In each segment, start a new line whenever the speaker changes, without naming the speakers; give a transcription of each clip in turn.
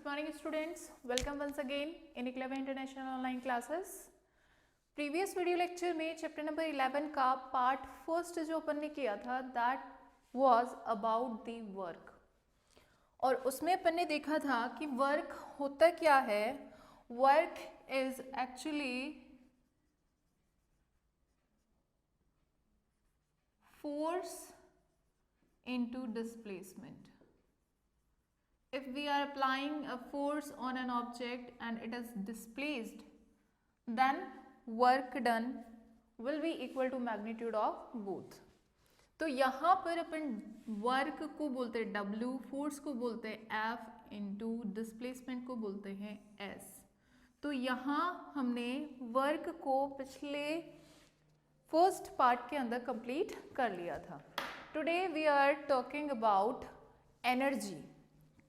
morning students, welcome once again in Eclava International Online Classes। Previous video lecture में chapter number 11 का part first जो अपन ने किया था that was about the work, और उसमें अपन ने देखा था कि वर्क होता क्या है। Work is actually force into displacement. If we are applying a force on an object and it is displaced, then work done will be equal to magnitude of both. तो यहाँ पर अपन वर्क को बोलते हैं W, force को बोलते हैं F into displacement को बोलते हैं S। तो यहाँ हमने वर्क को पिछले फर्स्ट पार्ट के अंदर कंप्लीट कर लिया था। Today we are talking about energy.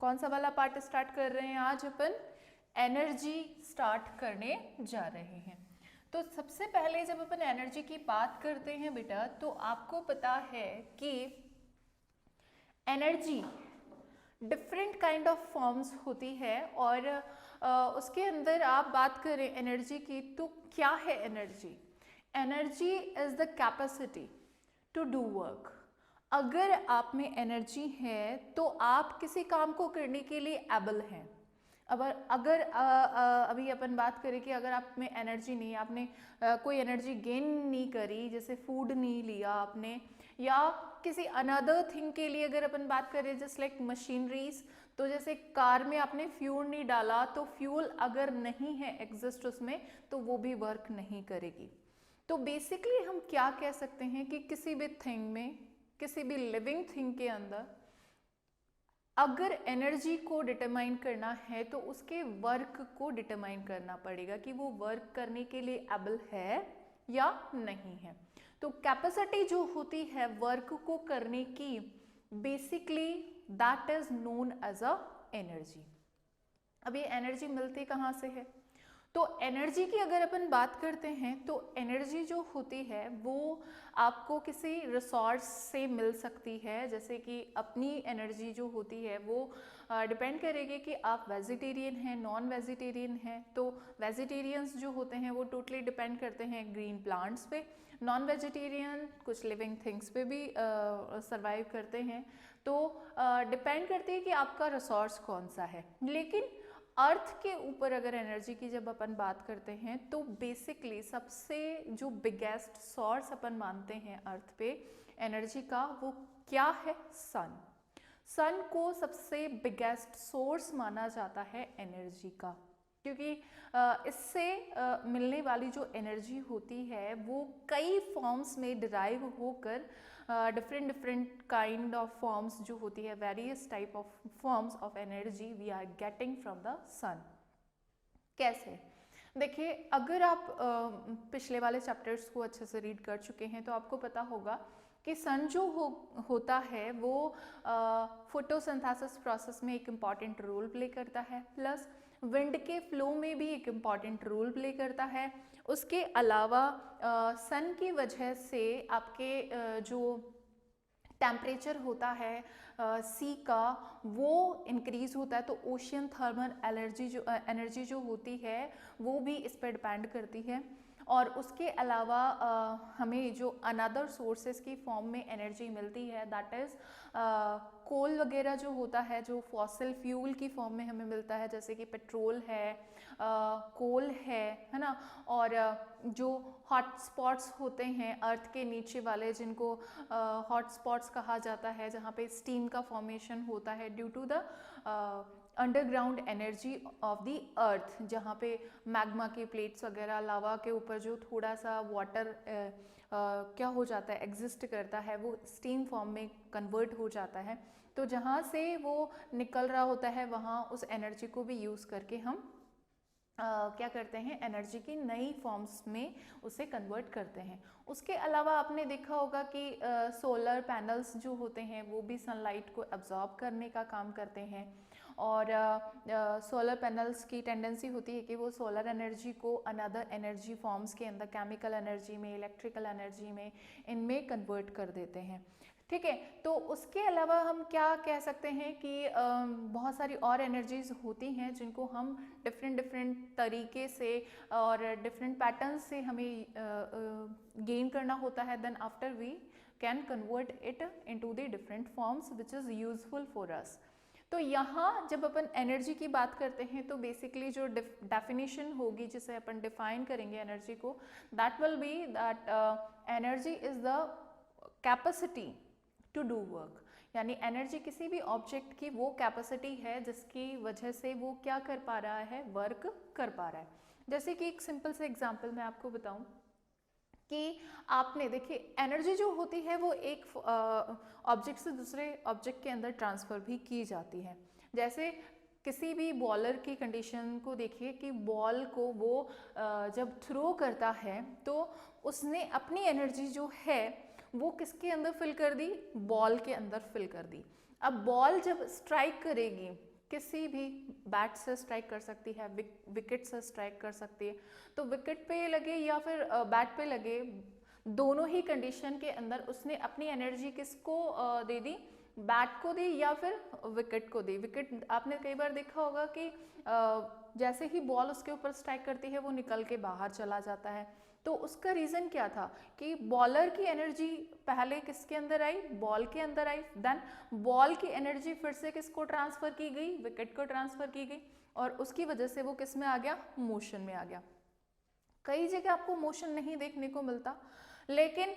कौन सा वाला पार्ट स्टार्ट कर रहे हैं आज अपन? एनर्जी स्टार्ट करने जा रहे हैं। तो सबसे पहले जब अपन एनर्जी की बात करते हैं बेटा, तो आपको पता है कि energy different kind of forms होती है, और उसके अंदर आप बात करें एनर्जी की तो क्या है energy? Energy is the capacity to do work. अगर आप में एनर्जी है तो आप किसी काम को करने के लिए एबल हैं। अगर अभी अपन बात करें कि अगर आप में एनर्जी नहीं, आपने कोई एनर्जी गेन नहीं करी, जैसे फूड नहीं लिया आपने, या किसी अनदर थिंग के लिए अगर अपन बात करें जस्ट लाइक मशीनरीज, तो जैसे कार में आपने फ्यूल नहीं डाला तो फ्यूल अगर नहीं है एग्जिस्ट उसमें, तो वो भी वर्क नहीं करेगी। तो बेसिकली हम क्या कह सकते हैं कि किसी भी थिंग में, किसी भी लिविंग थिंग के अंदर अगर एनर्जी को डिटरमाइन करना है तो उसके वर्क को डिटरमाइन करना पड़ेगा कि वो वर्क करने के लिए एबल है या नहीं है। तो कैपेसिटी जो होती है वर्क को करने की, basically that is known as a energy. अब ये एनर्जी मिलती कहाँ से है? तो एनर्जी की अगर अपन बात करते हैं तो एनर्जी जो होती है वो आपको किसी रिसोर्स से मिल सकती है। जैसे कि अपनी एनर्जी जो होती है वो डिपेंड करेगी कि आप वेजिटेरियन हैं, नॉन वेजिटेरियन हैं। तो वेजिटेरियंस जो होते हैं वो टोटली डिपेंड करते हैं ग्रीन प्लांट्स पे, नॉन वेजिटेरियन कुछ लिविंग थिंग्स पे भी सर्वाइव करते हैं। तो डिपेंड करती है कि आपका रिसोर्स कौन सा है। लेकिन अर्थ के ऊपर अगर एनर्जी की जब अपन बात करते हैं तो बेसिकली सबसे जो बिगेस्ट सोर्स अपन मानते हैं अर्थ पे एनर्जी का, वो क्या है? सन। सन को सबसे बिगेस्ट सोर्स माना जाता है एनर्जी का, क्योंकि इससे मिलने वाली जो एनर्जी होती है वो कई फॉर्म्स में डिराइव होकर डिफरेंट काइंड ऑफ फॉर्म्स जो होती है, various type of forms of energy we are getting from the sun. कैसे? देखिए, अगर आप पिछले वाले चैप्टर्स को अच्छे से रीड कर चुके हैं तो आपको पता होगा कि सन जो होता है वो फोटोसिंथेसिस प्रोसेस में एक इम्पॉर्टेंट रोल प्ले करता है, प्लस विंड के फ्लो में भी एक इम्पॉर्टेंट रोल प्ले करता है। उसके अलावा सन की वजह से आपके जो टेम्परेचर होता है सी का वो इंक्रीज होता है। तो ओशियन थर्मल एनर्जी जो होती है वो भी इस पर डिपेंड करती है। और उसके अलावा हमें जो अनदर सोर्सेज की फॉर्म में एनर्जी मिलती है दैट इज़ कोल वगैरह जो होता है, जो फॉसिल फ्यूल की फॉर्म में हमें मिलता है, जैसे कि पेट्रोल है, कोल है ना। और जो हॉट स्पॉट्स होते हैं अर्थ के नीचे वाले, जिनको हॉट स्पॉट्स कहा जाता है, जहाँ पे स्टीम का फॉर्मेशन होता है due to the underground energy of the earth, जहाँ पे मैग्मा की प्लेट्स वगैरह, लावा के ऊपर जो थोड़ा सा वाटर क्या हो जाता है, एग्जिस्ट करता है, वो स्टीम फॉर्म में कन्वर्ट हो जाता है। तो जहाँ से वो निकल रहा होता है वहाँ उस एनर्जी को भी यूज़ करके हम क्या करते हैं, एनर्जी की नई फॉर्म्स में उसे कन्वर्ट करते हैं। उसके अलावा आपने देखा होगा कि सोलर पैनल्स जो होते हैं वो भी सनलाइट को एब्जॉर्ब करने का काम करते हैं। और सोलर पैनल्स की टेंडेंसी होती है कि वो सोलर एनर्जी को अनदर एनर्जी फॉर्म्स के अंदर, केमिकल एनर्जी में, इलेक्ट्रिकल एनर्जी में, इनमें कन्वर्ट कर देते हैं। ठीक है, तो उसके अलावा हम क्या कह सकते हैं कि बहुत सारी और एनर्जीज होती हैं जिनको हम डिफरेंट तरीके से और डिफरेंट पैटर्न से हमें गेन करना होता है। Then after we can convert it into the different forms which is useful for us. तो यहाँ जब अपन एनर्जी की बात करते हैं तो बेसिकली जो डेफिनेशन होगी जिसे अपन डिफाइन करेंगे एनर्जी को, that will be that energy is the capacity to do work. यानी एनर्जी किसी भी ऑब्जेक्ट की वो कैपेसिटी है जिसकी वजह से वो क्या कर पा रहा है, वर्क कर पा रहा है। जैसे कि एक सिंपल से एग्जांपल मैं आपको बताऊं कि आपने देखिए एनर्जी जो होती है वो एक ऑब्जेक्ट से दूसरे ऑब्जेक्ट के अंदर ट्रांसफ़र भी की जाती है। जैसे किसी भी बॉलर की कंडीशन को देखिए कि बॉल को वो जब थ्रो करता है तो उसने अपनी एनर्जी जो है वो किसके अंदर फिल कर दी, बॉल के अंदर फिल कर दी। अब बॉल जब स्ट्राइक करेगी, किसी भी बैट से स्ट्राइक कर सकती है, विकेट से स्ट्राइक कर सकती है, तो विकेट पे लगे या फिर बैट पे लगे, दोनों ही कंडीशन के अंदर उसने अपनी एनर्जी किसको दे दी, बैट को दी या फिर विकेट को दी। विकेट आपने कई बार देखा होगा कि जैसे ही बॉल उसके ऊपर स्ट्राइक करती है वो निकल के बाहर चला जाता है। तो उसका रीज़न क्या था कि बॉलर की एनर्जी पहले किसके अंदर आई, बॉल के अंदर आई, देन बॉल की एनर्जी फिर से किसको ट्रांसफ़र की गई, विकेट को ट्रांसफ़र की गई, और उसकी वजह से वो किस में आ गया, मोशन में आ गया। कई जगह आपको मोशन नहीं देखने को मिलता, लेकिन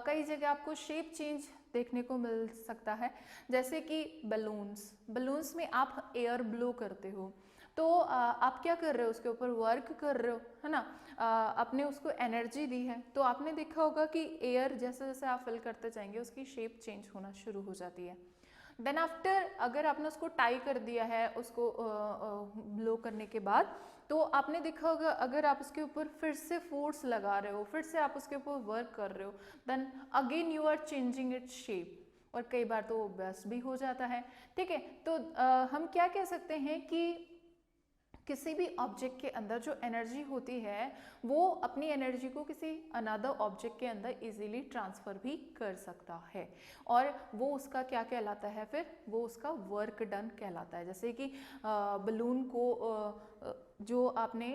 कई जगह आपको शेप चेंज देखने को मिल सकता है। जैसे कि बलून्स में आप एयर ब्लो करते हो तो आप क्या कर रहे हो, उसके ऊपर वर्क कर रहे हो, है ना, आपने उसको एनर्जी दी है। तो आपने देखा होगा कि एयर जैसे जैसे आप फिल करते जाएंगे उसकी शेप चेंज होना शुरू हो जाती है। देन आफ्टर अगर आपने उसको टाई कर दिया है उसको ब्लो करने के बाद, तो आपने देखा होगा अगर आप उसके ऊपर फिर से फोर्स लगा रहे हो, फिर से आप उसके ऊपर वर्क कर रहे हो, then again you are changing its shape, और कई बार तो बस भी हो जाता है। ठीक है, तो हम क्या कह सकते हैं कि किसी भी ऑब्जेक्ट के अंदर जो एनर्जी होती है वो अपनी एनर्जी को किसी अनदर ऑब्जेक्ट के अंदर इजीली ट्रांसफ़र भी कर सकता है, और वो उसका क्या कहलाता है, फिर वो उसका वर्क डन कहलाता है। जैसे कि बलून को जो आपने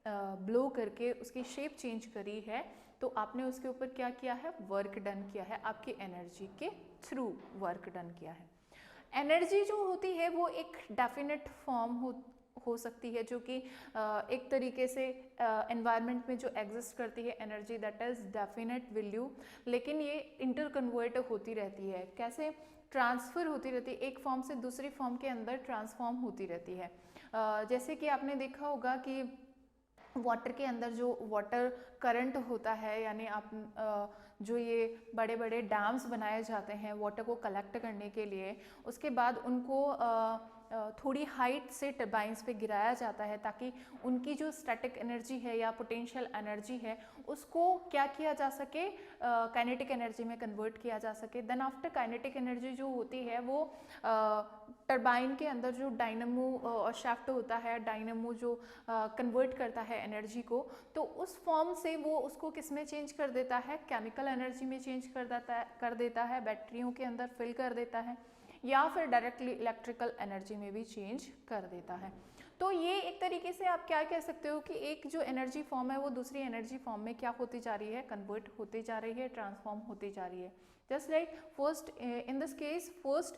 ब्लो करके उसकी शेप चेंज करी है, तो आपने उसके ऊपर क्या किया है, वर्क डन किया है, आपकी एनर्जी के थ्रू वर्क डन किया है। एनर्जी जो होती है वो एक डेफिनेट फॉर्म हो सकती है, जो कि एक तरीके से एनवायरनमेंट में जो एग्जिस्ट करती है energy, that is definite value, लेकिन ये इंटर कन्वर्ट होती रहती है। कैसे ट्रांसफ़र होती रहती है, एक फॉर्म से दूसरी फॉर्म के अंदर ट्रांसफॉर्म होती रहती है। जैसे कि आपने देखा होगा कि वाटर के अंदर जो वाटर करंट होता है, यानी आप जो ये बड़े बड़े डैम्स बनाए जाते हैं वाटर को कलेक्ट करने के लिए, उसके बाद उनको थोड़ी हाइट से टर्बाइंस पे गिराया जाता है ताकि उनकी जो स्टैटिक एनर्जी है या पोटेंशियल एनर्जी है उसको क्या किया जा सके, काइनेटिक एनर्जी में कन्वर्ट किया जा सके। देन आफ्टर काइनेटिक एनर्जी जो होती है वो टर्बाइन के अंदर जो डायनेमो और शाफ्ट होता है, डायनेमो जो कन्वर्ट करता है एनर्जी को, तो उस फॉर्म से वो उसको किस में चेंज कर देता है, केमिकल एनर्जी में चेंज कर देता है, बैटरियों के अंदर फिल कर देता है, या फिर डायरेक्टली इलेक्ट्रिकल एनर्जी में भी चेंज कर देता है। तो ये एक तरीके से आप क्या कह सकते हो कि एक जो एनर्जी फॉर्म है वो दूसरी एनर्जी फॉर्म में क्या होती जा रही है, कन्वर्ट होती जा रही है, ट्रांसफॉर्म होती जा रही है। Just like first in this case, first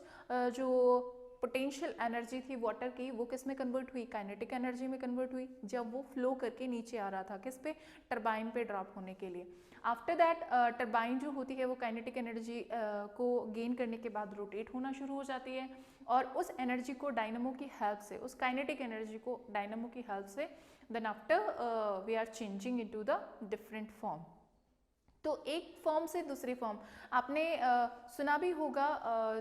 जो पोटेंशियल एनर्जी थी वाटर की वो किस में कन्वर्ट हुई, काइनेटिक एनर्जी में कन्वर्ट हुई, जब वो फ्लो करके नीचे आ रहा था किस पे, टरबाइन पे ड्रॉप होने के लिए। आफ्टर दैट टरबाइन जो होती है वो काइनेटिक एनर्जी को गेन करने के बाद रोटेट होना शुरू हो जाती है, और उस एनर्जी को डायनेमो की हेल्प से, उस काइनेटिक एनर्जी को डायनेमो की हेल्प से, then after we are changing into the different form. तो एक फॉर्म से दूसरी फॉर्म, आपने सुना भी होगा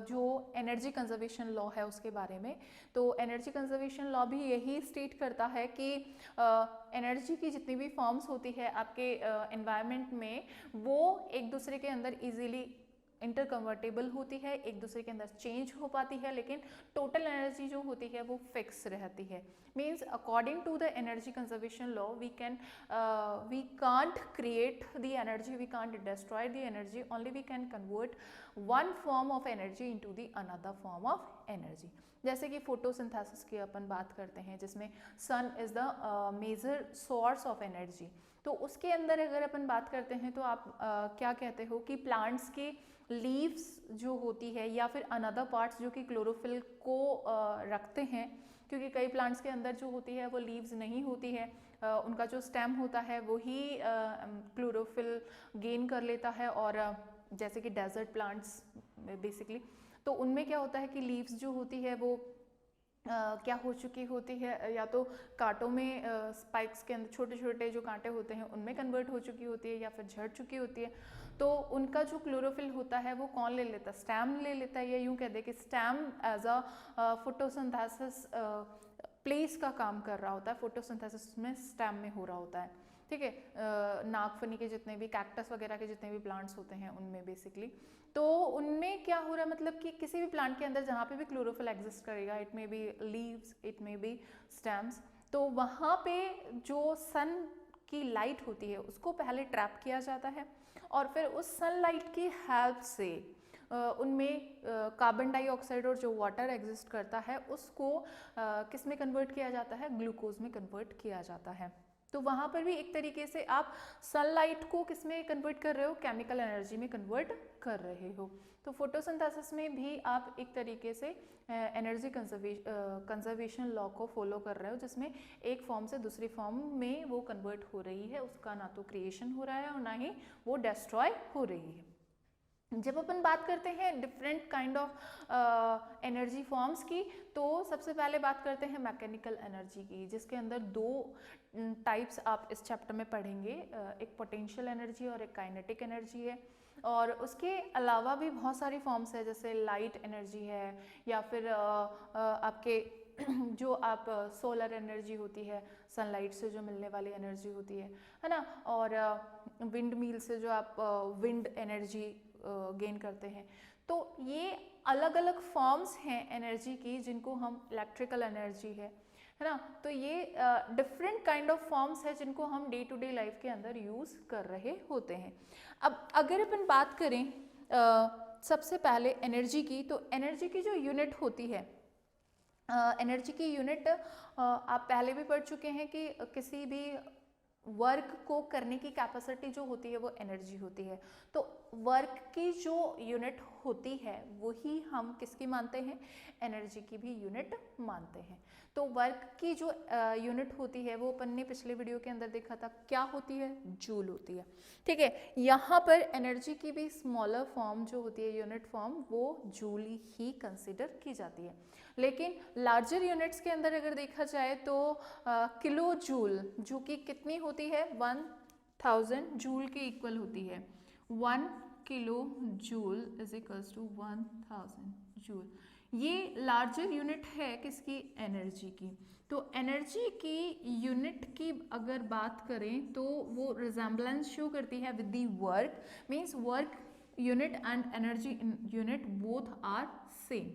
जो एनर्जी कंजर्वेशन लॉ है उसके बारे में। तो एनर्जी कंजर्वेशन लॉ भी यही स्टेट करता है कि एनर्जी की जितनी भी फॉर्म्स होती है आपके एनवायरनमेंट में, वो एक दूसरे के अंदर इजीली इंटरकन्वर्टेबल होती है, एक दूसरे के अंदर चेंज हो पाती है, लेकिन टोटल एनर्जी जो होती है वो फिक्स रहती है। Means according to the energy conservation law we can't create the energy, we can't destroy the energy, only we can convert one form of energy into the another form of energy. जैसे कि photosynthesis की अपन बात करते हैं, जिसमें sun is the major source of energy. तो उसके अंदर अगर अपन बात करते हैं तो आप क्या कहते हो कि प्लांट्स के लीव्स जो होती है या फिर अनदर पार्ट्स जो कि क्लोरोफिल को रखते हैं, क्योंकि कई प्लांट्स के अंदर जो होती है वो लीव्स नहीं होती है, उनका जो स्टेम होता है वो ही क्लोरोफिल गेन कर लेता है। और जैसे कि डेजर्ट प्लांट्स बेसिकली, तो उनमें क्या होता है कि लीव्स जो होती है वो क्या हो चुकी होती है, या तो कांटों में स्पाइक्स के अंदर छोटे छोटे जो कांटे होते हैं उनमें कन्वर्ट हो चुकी होती है, या फिर झड़ चुकी होती है। तो उनका जो क्लोरोफिल होता है वो कौन ले लेता है, स्टेम ले लेता है, या यूं कह दे कि stem as a photosynthesis place का काम कर रहा होता है, फोटोसिंथेसिस में स्टेम में हो रहा होता है। ठीक है, नागफनी के जितने भी, कैक्टस वगैरह के जितने भी प्लांट्स होते हैं उनमें बेसिकली, तो उनमें क्या हो रहा है, मतलब कि किसी भी प्लांट के अंदर जहाँ पे भी क्लोरोफिल एग्जिस्ट करेगा, it may be leaves, it may be stems, तो वहाँ पे जो सन की लाइट होती है उसको पहले ट्रैप किया जाता है, और फिर उस सनलाइट की हेल्प से उनमें कार्बन डाइऑक्साइड और जो वाटर एग्जिस्ट करता है उसको किस में कन्वर्ट किया जाता है, ग्लूकोज में कन्वर्ट किया जाता है। तो वहाँ पर भी एक तरीके से आप सनलाइट को किस में कन्वर्ट कर रहे हो, केमिकल एनर्जी में कन्वर्ट कर रहे हो। तो फोटोसिंथेसिस में भी आप एक तरीके से एनर्जी कंजर्वेशन लॉ को फॉलो कर रहे हो, जिसमें एक फॉर्म से दूसरी फॉर्म में वो कन्वर्ट हो रही है, उसका ना तो क्रिएशन हो रहा है और ना ही वो डिस्ट्रॉय हो रही है। जब अपन बात करते हैं different kind of energy forms की, तो सबसे पहले बात करते हैं मैकेनिकल एनर्जी की, जिसके अंदर दो टाइप्स आप इस चैप्टर में पढ़ेंगे, एक पोटेंशियल एनर्जी और एक काइनेटिक एनर्जी है। और उसके अलावा भी बहुत सारी फॉर्म्स है, जैसे लाइट एनर्जी है, या फिर आपके जो आप सोलर एनर्जी होती है, सनलाइट से जो मिलने वाली एनर्जी होती है ना, और विंड मिल से जो आप विंड एनर्जी गेन करते हैं। तो ये अलग अलग फॉर्म्स हैं एनर्जी की, जिनको हम इलेक्ट्रिकल एनर्जी है ना, तो ये डिफरेंट काइंड ऑफ फॉर्म्स है जिनको हम डे टू डे लाइफ के अंदर यूज कर रहे होते हैं। अब अगर अपन बात करें सबसे पहले एनर्जी की, तो एनर्जी की जो यूनिट होती है, एनर्जी की यूनिट आप पहले भी पढ़ चुके हैं कि किसी भी वर्क को करने की कैपेसिटी जो होती है वो एनर्जी होती है। तो वर्क की जो यूनिट होती है वही हम किसकी मानते हैं, एनर्जी की भी यूनिट मानते हैं। तो वर्क की जो यूनिट होती है वो अपन ने पिछले वीडियो के अंदर देखा था, क्या होती है, जूल होती है। ठीक है, यहाँ पर एनर्जी की भी स्मॉलर फॉर्म जो होती है, यूनिट फॉर्म, वो जूल ही कंसिडर की जाती है। लेकिन लार्जर यूनिट्स के अंदर अगर देखा जाए तो किलो जूल, जो कि कितनी होती है, 1000 जूल के इक्वल होती है। 1 kilo joule is equals to 1000 joule. ये लार्जर यूनिट है किसकी, एनर्जी की। तो एनर्जी की यूनिट की अगर बात करें तो वो रिजेम्बलेंस शो करती है with the work, means work unit and energy unit both are same,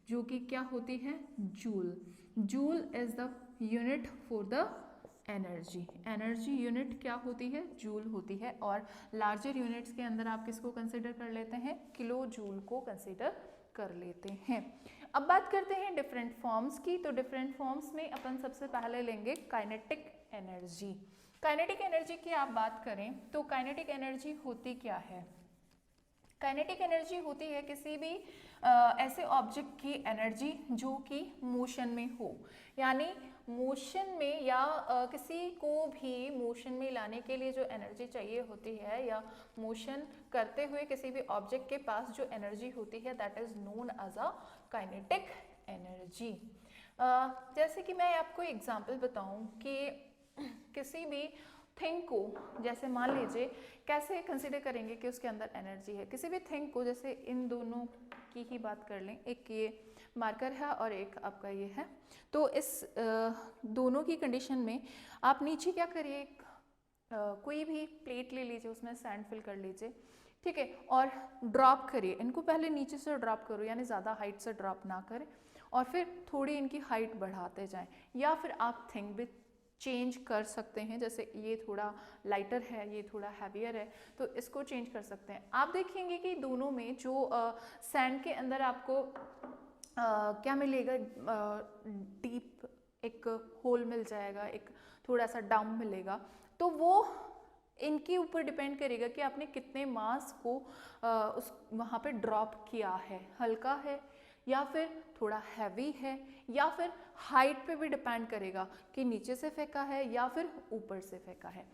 जो कि क्या होती है, joule. Joule is the unit for the energy. Energy unit क्या होती है, जूल होती है। और लार्जर यूनिट्स के अंदर आप किसको कंसिडर कर लेते हैं, किलो जूल को कंसिडर कर लेते हैं। अब बात करते हैं डिफरेंट फॉर्म्स की। तो डिफरेंट फॉर्म्स में अपन सबसे पहले लेंगे काइनेटिक एनर्जी। काइनेटिक एनर्जी की आप बात करें तो काइनेटिक एनर्जी होती क्या है, काइनेटिक एनर्जी होती है किसी भी ऐसे ऑब्जेक्ट की एनर्जी जो कि मोशन में हो, यानी मोशन में या किसी को भी मोशन में लाने के लिए जो एनर्जी चाहिए होती है, या मोशन करते हुए किसी भी ऑब्जेक्ट के पास जो एनर्जी होती है, that is known as a kinetic energy. जैसे कि मैं आपको एग्जांपल बताऊं कि किसी भी थिंग को, जैसे मान लीजिए, कैसे कंसिडर करेंगे कि उसके अंदर एनर्जी है। किसी भी थिंग को, जैसे इन दोनों की ही बात कर लें, एक ये मार्कर है और एक आपका ये है, तो इस दोनों की कंडीशन में आप नीचे क्या करिए, कोई भी प्लेट ले लीजिए, उसमें सैंड फिल कर लीजिए। ठीक है, और ड्रॉप करिए इनको, पहले नीचे से ड्रॉप करो, यानी ज़्यादा हाइट से ड्रॉप ना करें, और फिर थोड़ी इनकी हाइट बढ़ाते जाएं, या फिर आप थिंक भी चेंज कर सकते हैं, जैसे ये थोड़ा लाइटर है, ये थोड़ा हैवियर है, तो इसको चेंज कर सकते हैं। आप देखेंगे कि दोनों में जो सैंड के अंदर आपको क्या मिलेगा, डीप एक होल मिल जाएगा, एक थोड़ा सा डाउन मिलेगा, तो वो इनके ऊपर डिपेंड करेगा कि आपने कितने मास को उस वहाँ पे ड्रॉप किया है, हल्का है या फिर थोड़ा हैवी है, या फिर हाइट पे भी डिपेंड करेगा कि नीचे से फेंका है या फिर ऊपर से फेंका है।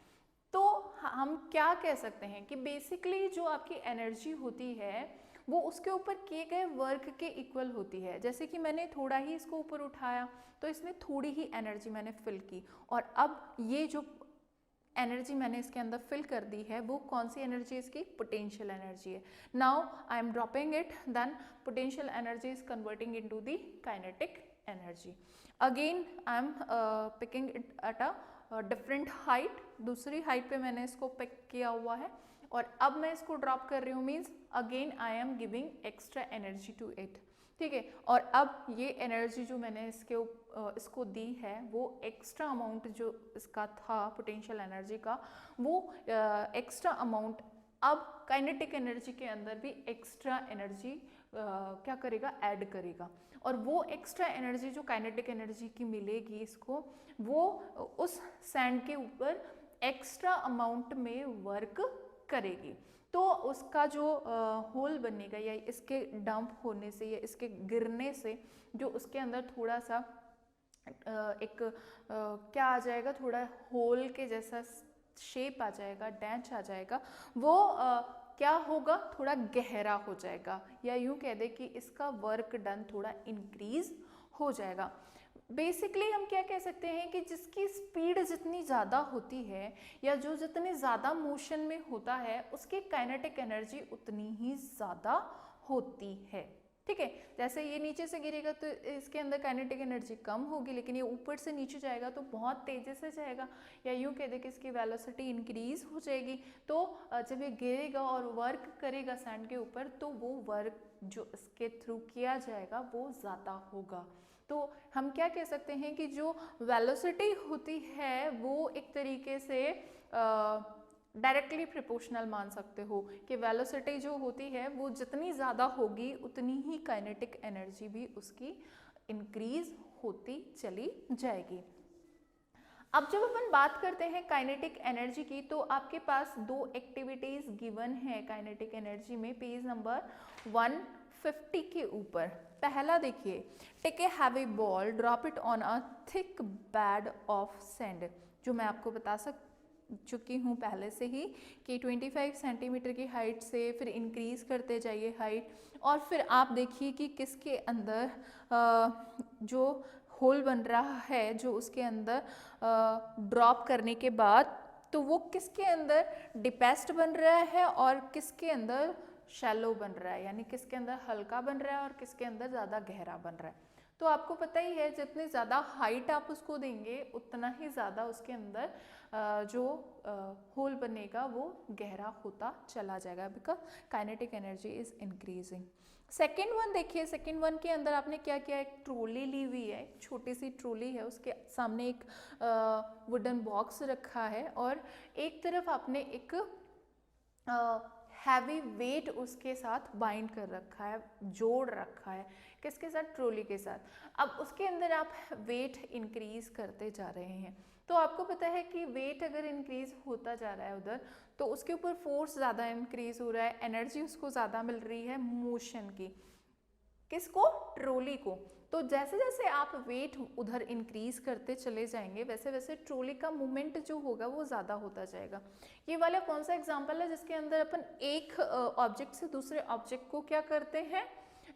तो हम क्या कह सकते हैं कि बेसिकली जो आपकी एनर्जी होती है वो उसके ऊपर किए गए वर्क के इक्वल होती है। जैसे कि मैंने थोड़ा ही इसको ऊपर उठाया तो इसने थोड़ी ही एनर्जी मैंने फिल की, और अब ये जो एनर्जी मैंने इसके अंदर फिल कर दी है वो कौन सी एनर्जी, इसकी पोटेंशियल एनर्जी है। Now I am dropping it, then potential energy is converting into the kinetic energy. Again I am picking it at a different height, दूसरी हाइट पे मैंने इसको पिक किया हुआ है, और अब मैं इसको ड्रॉप कर रही हूँ, means again I am giving extra energy to it. ठीक है, और अब ये एनर्जी जो मैंने इसको दी है वो एक्स्ट्रा अमाउंट जो इसका था पोटेंशियल एनर्जी का, वो एक्स्ट्रा अमाउंट अब काइनेटिक एनर्जी के अंदर भी एक्स्ट्रा एनर्जी क्या करेगा, ऐड करेगा, और वो एक्स्ट्रा एनर्जी जो काइनेटिक एनर्जी की मिलेगी इसको, वो उस सैंड के ऊपर एक्स्ट्रा अमाउंट में वर्क करेगी। तो उसका जो होल बनेगा, या इसके डंप होने से या इसके गिरने से जो उसके अंदर थोड़ा सा एक क्या आ जाएगा, थोड़ा होल के जैसा शेप आ जाएगा, डेंच आ जाएगा, वो क्या होगा, थोड़ा गहरा हो जाएगा, या यूं कह दे कि इसका वर्क डन थोड़ा इंक्रीज हो जाएगा। बेसिकली हम क्या कह सकते हैं कि जिसकी स्पीड जितनी ज़्यादा होती है या जो जितने ज़्यादा मोशन में होता है उसकी काइनेटिक एनर्जी उतनी ही ज़्यादा होती है। ठीक है, जैसे ये नीचे से गिरेगा तो इसके अंदर काइनेटिक एनर्जी कम होगी, लेकिन ये ऊपर से नीचे जाएगा तो बहुत तेज़ी से जाएगा, या यूँ कह दे कि इसकी वेलोसिटी इंक्रीज हो जाएगी। तो जब ये गिरेगा और वर्क करेगा सैंड के ऊपर, तो वो वर्क जो इसके थ्रू किया जाएगा वो ज़्यादा होगा। तो हम क्या कह सकते हैं कि जो वेलोसिटी होती है वो एक तरीके से डायरेक्टली प्रोपोर्शनल मान सकते हो कि वेलोसिटी जो होती है वो जितनी ज़्यादा होगी उतनी ही काइनेटिक एनर्जी भी उसकी इंक्रीज होती चली जाएगी। अब जब अपन बात करते हैं काइनेटिक एनर्जी की, तो आपके पास दो एक्टिविटीज गिवन है काइनेटिक एनर्जी में, पेज नंबर 150 के ऊपर। पहला देखिए, take a heavy ball, drop it on a thick bed of sand, जो मैं आपको बता चुकी हूँ पहले से ही कि 25 सेंटीमीटर की हाइट से फिर इंक्रीज करते जाइए हाइट, और फिर आप देखिए कि किसके अंदर जो होल बन रहा है, जो उसके अंदर ड्रॉप करने के बाद, तो वो किसके अंदर डिपेस्ट बन रहा है और किसके अंदर शैलो बन रहा है, यानी किसके अंदर हल्का बन रहा है और किसके अंदर ज़्यादा गहरा बन रहा है। तो आपको पता ही है जितनी ज़्यादा हाइट आप उसको देंगे उतना ही ज़्यादा उसके अंदर जो होल बनेगा वो गहरा होता चला जाएगा, because kinetic energy is increasing. Second one देखिए, सेकेंड वन के अंदर आपने क्या किया, एक ट्रॉली ली हुई है, छोटी सी ट्रॉली है, उसके सामने एक वुडन बॉक्स रखा है, और एक तरफ आपने एक हैवी वेट उसके साथ बाइंड कर रखा है, जोड़ रखा है, किसके साथ, ट्रॉली के साथ। अब उसके अंदर आप वेट इंक्रीज करते जा रहे हैं, तो आपको पता है कि वेट अगर इंक्रीज होता जा रहा है उधर, तो उसके ऊपर फोर्स ज़्यादा इंक्रीज हो रहा है, एनर्जी उसको ज़्यादा मिल रही है मोशन की, किसको, ट्रॉली को। तो जैसे जैसे आप वेट उधर इंक्रीज करते चले जाएंगे वैसे वैसे ट्रॉली का मूवमेंट जो होगा वो ज़्यादा होता जाएगा। ये वाला कौन सा एग्जांपल है जिसके अंदर अपन एक ऑब्जेक्ट से दूसरे ऑब्जेक्ट को क्या करते हैं,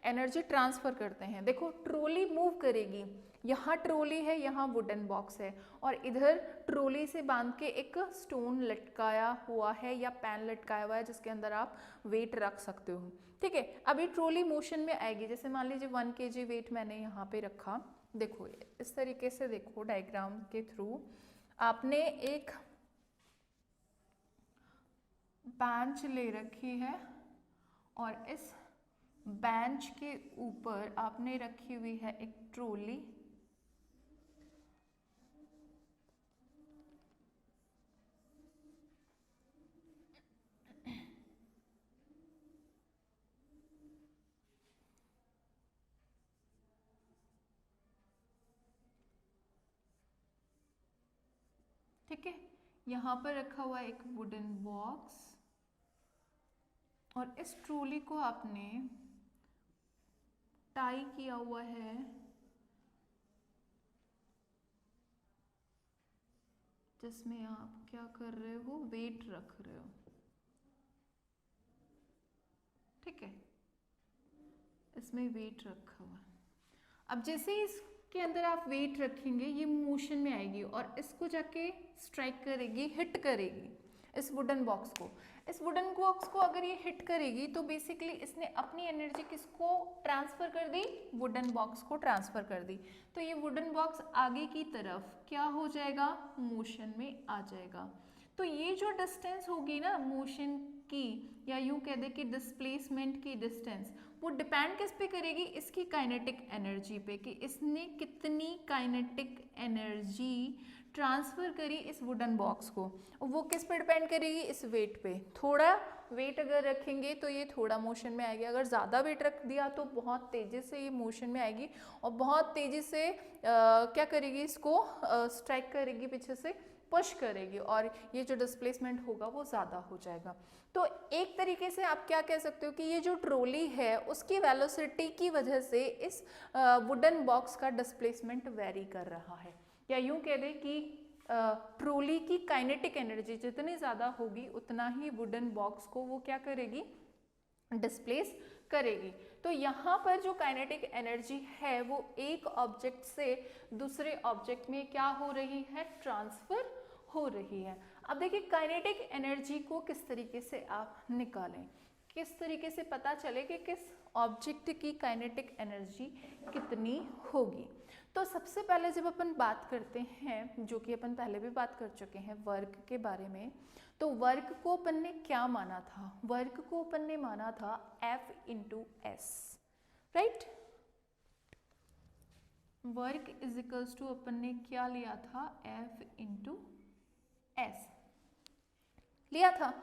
एनर्जी ट्रांसफर करते हैं। देखो ट्रॉली मूव करेगी, यहाँ ट्रॉली है, यहाँ वुडन बॉक्स है, और इधर ट्रॉली से बांध के एक स्टोन लटकाया हुआ है या पैन लटकाया हुआ है जिसके अंदर आप वेट रख सकते हो। ठीक है, अभी ट्रॉली मोशन में आएगी, जैसे मान लीजिए 1 kg वेट मैंने यहाँ पे रखा, देखो इस तरीके से, देखो डायग्राम के थ्रू आपने एक बेंच ले रखी है और इस बेंच के ऊपर आपने रखी हुई है एक ट्रॉली। ठीक है, यहाँ पर रखा हुआ है एक वुडन बॉक्स और इस ट्रॉली को आपने टाई किया हुआ है जिसमें आप क्या कर रहे हो, वेट रख रहे हो। ठीक है, इसमें वेट रखा हुआ है। अब जैसे ही इसके अंदर आप वेट रखेंगे ये मोशन में आएगी और इसको जाके स्ट्राइक करेगी, हिट करेगी इस वुडन बॉक्स को। इस वुडन बॉक्स को अगर ये हिट करेगी तो बेसिकली इसने अपनी एनर्जी किसको ट्रांसफर कर दी, वुडन बॉक्स को ट्रांसफर कर दी। तो ये वुडन बॉक्स आगे की तरफ क्या हो जाएगा, मोशन में आ जाएगा। तो ये जो डिस्टेंस होगी ना मोशन की, या यूं कह दे कि डिस्प्लेसमेंट की डिस्टेंस, वो डिपेंड किस पे करेगी, इसकी काइनेटिक एनर्जी पे, कि इसने कितनी काइनेटिक एनर्जी ट्रांसफर करी इस वुडन बॉक्स को। वो किस पे डिपेंड करेगी, इस वेट पे। थोड़ा वेट अगर रखेंगे तो ये थोड़ा मोशन में आएगी, अगर ज़्यादा वेट रख दिया तो बहुत तेज़ी से ये मोशन में आएगी और बहुत तेज़ी से क्या करेगी, इसको स्ट्राइक करेगी, पीछे से पुश करेगी और ये जो डिस्प्लेसमेंट होगा वो ज़्यादा हो जाएगा। तो एक तरीके से आप क्या कह सकते हो कि ये जो ट्रॉली है उसकी वेलोसिटी की वजह से इस वुडन बॉक्स का डिस्प्लेसमेंट वेरी कर रहा है, या यूं कह दें कि ट्रॉली की काइनेटिक एनर्जी जितनी ज़्यादा होगी उतना ही वुडन बॉक्स को वो क्या करेगी, डिस्प्लेस करेगी। तो यहाँ पर जो काइनेटिक एनर्जी है वो एक ऑब्जेक्ट से दूसरे ऑब्जेक्ट में क्या हो रही है, ट्रांसफर हो रही है। अब देखिए काइनेटिक एनर्जी को किस तरीके से आप निकालें, किस तरीके से पता चले कि किस ऑब्जेक्ट की काइनेटिक एनर्जी कितनी होगी। तो सबसे पहले जब अपन बात करते हैं, जो कि अपन पहले भी बात कर चुके हैं वर्क के बारे में, तो वर्क को अपन ने क्या माना था, वर्क को अपन ने माना था F × S, right. Work is equals to अपन ने क्या लिया था, F × S लिया था।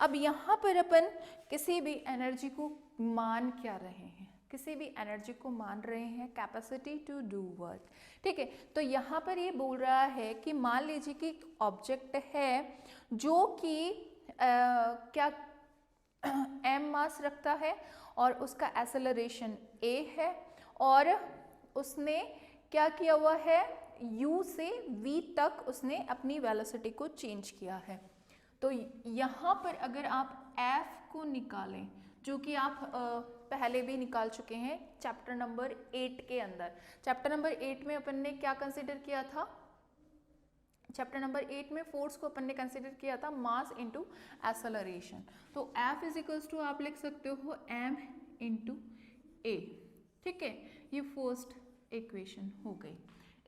अब यहाँ पर अपन किसी भी एनर्जी को मान क्या रहे हैं, किसी भी एनर्जी को मान रहे हैं कैपेसिटी टू डू वर्क। ठीक है, तो यहाँ पर ये बोल रहा है कि मान लीजिए कि ऑब्जेक्ट है जो कि क्या m मास रखता है और उसका एक्सेलरेशन a है और उसने क्या किया हुआ है, u से v तक उसने अपनी वेलोसिटी को चेंज किया है। तो यहाँ पर अगर आप f को निकालें, जो कि आप पहले भी निकाल चुके हैं चैप्टर नंबर 8 के अंदर। चैप्टर नंबर 8 में अपन ने क्या कंसीडर किया था, चैप्टर नंबर 8 में फोर्स को अपन ने कंसीडर किया था मास इनटू एक्सेलरेशन। तो F इज इक्वल्स टू आप लिख सकते हो m × a। ठीक है, ये फर्स्ट इक्वेशन हो गई,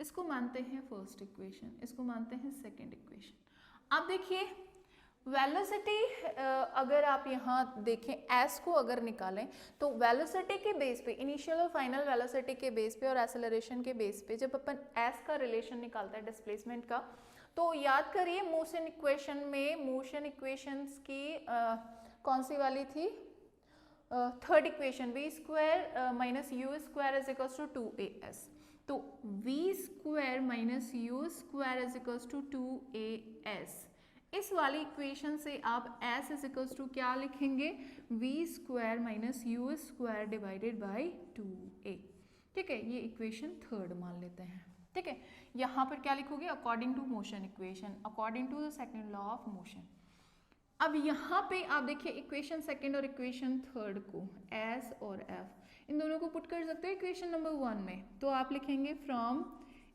इसको मानते हैं फर्स्ट इक्वेशन, इसको मानते हैं सेकेंड इक्वेशन। अब देखिए वेलोसिटी अगर आप यहाँ देखें s को अगर निकालें तो वेलोसिटी के बेस पे, इनिशियल और फाइनल वेलोसिटी के बेस पे और एक्सेलरेशन के बेस पे जब अपन s का रिलेशन निकालता है डिस्प्लेसमेंट का, तो याद करिए मोशन इक्वेशन में, मोशन इक्वेशंस की कौन सी वाली थी, third equation v² - u² is equals to 2as। तो v² - u² is equals to 2as। इस वाली इक्वेशन से आप s इज इक्वल्स टू क्या लिखेंगे, v² - u² divided by 2a। ठीक है, ये इक्वेशन थर्ड मान लेते हैं। ठीक है, यहाँ पर क्या लिखोगे, according to motion equation, according to the second law of motion. अब यहाँ पे आप देखिए इक्वेशन सेकेंड और इक्वेशन थर्ड को, s और f, इन दोनों को पुट कर सकते हो इक्वेशन नंबर 1 में। तो आप लिखेंगे from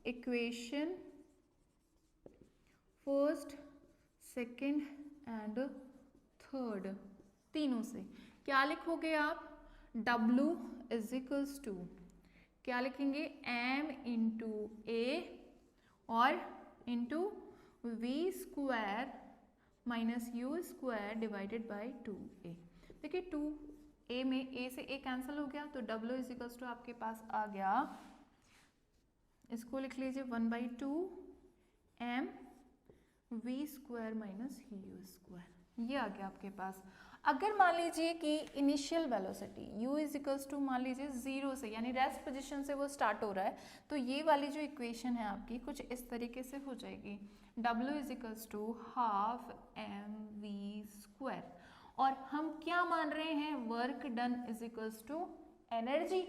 equation first, second and third, तीनों से क्या लिखोगे आप, W इज इक्वल्स टू क्या लिखेंगे, m × a और into v² minus you square divided by 2a। देखिए 2a में a से a कैंसिल हो गया तो W इज इक्वल्स टू आपके पास आ गया, इसको लिख लीजिए 1/2 m v square minus u square, ये आ गया आपके पास। अगर मान लीजिए कि initial velocity u is equals to मान लीजिए 0 से, यानी रेस्ट पोजीशन से वो स्टार्ट हो रहा है, तो ये वाली जो इक्वेशन है आपकी कुछ इस तरीके से हो जाएगी, w is equals to half M V square, और हम क्या मान रहे हैं, work done is equals to energy,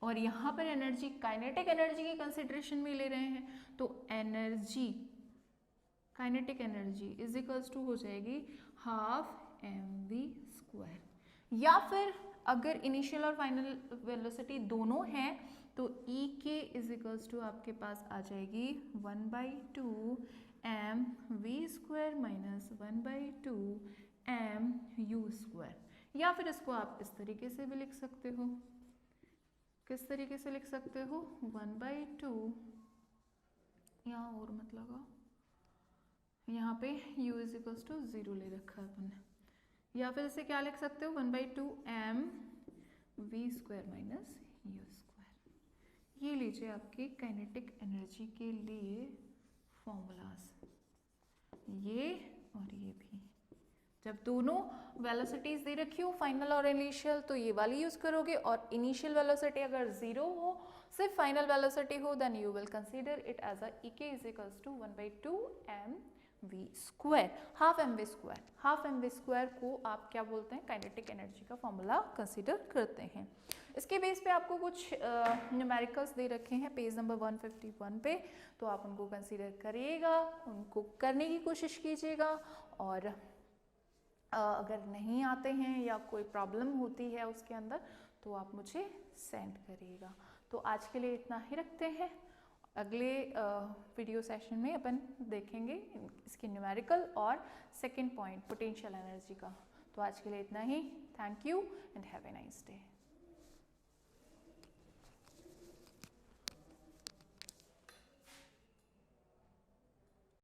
और यहाँ पर एनर्जी काइनेटिक एनर्जी की कंसिडरेशन में ले रहे हैं, तो energy kinetic energy is equals to हो जाएगी हाफ एम वी स्क्वायर। या फिर अगर इनिशियल और फाइनल वेलोसिटी दोनों हैं तो ई के इज इक्वल्स टू आपके पास आ जाएगी 1/2 M V square minus 1/2 M U square. या फिर इसको आप इस तरीके से भी लिख सकते हो, किस तरीके से लिख सकते हो, 1/2, यहाँ और मत लगाओ, यहाँ पे u इज इक्वल्स टू 0 ले रखा है अपन ने, या फिर इसे क्या लिख सकते हो, 1/2 m v square minus you square. ये लीजिए आपकी काइनेटिक एनर्जी के लिए फॉर्मूलाज, ये और ये भी। जब दोनों वेलोसिटीज दे रखी हो फाइनल और इनिशियल तो ये वाली यूज करोगे, और इनिशियल वेलोसिटी अगर 0 हो, सिर्फ फाइनल वेलोसिटी हो, then you will consider it as a ek is equals to 1/2 m v square, half M V square. Half M V square को आप क्या बोलते हैं, काइनेटिक एनर्जी का फॉर्मूला कंसीडर करते हैं। इसके बेस पे आपको कुछ न्यूमेरिकल्स दे रखे हैं पेज नंबर 151 पे, तो आप उनको कंसीडर करिएगा, उनको करने की कोशिश कीजिएगा, और अगर नहीं आते हैं या कोई प्रॉब्लम होती है उसके अंदर तो आप मुझे सेंड करिएगा। तो आज के लिए इतना ही रखते हैं, अगले वीडियो सेशन में अपन देखेंगे इसके न्यूमेरिकल और सेकंड पॉइंट पोटेंशियल एनर्जी का। तो आज के लिए इतना ही, thank you and have a nice day.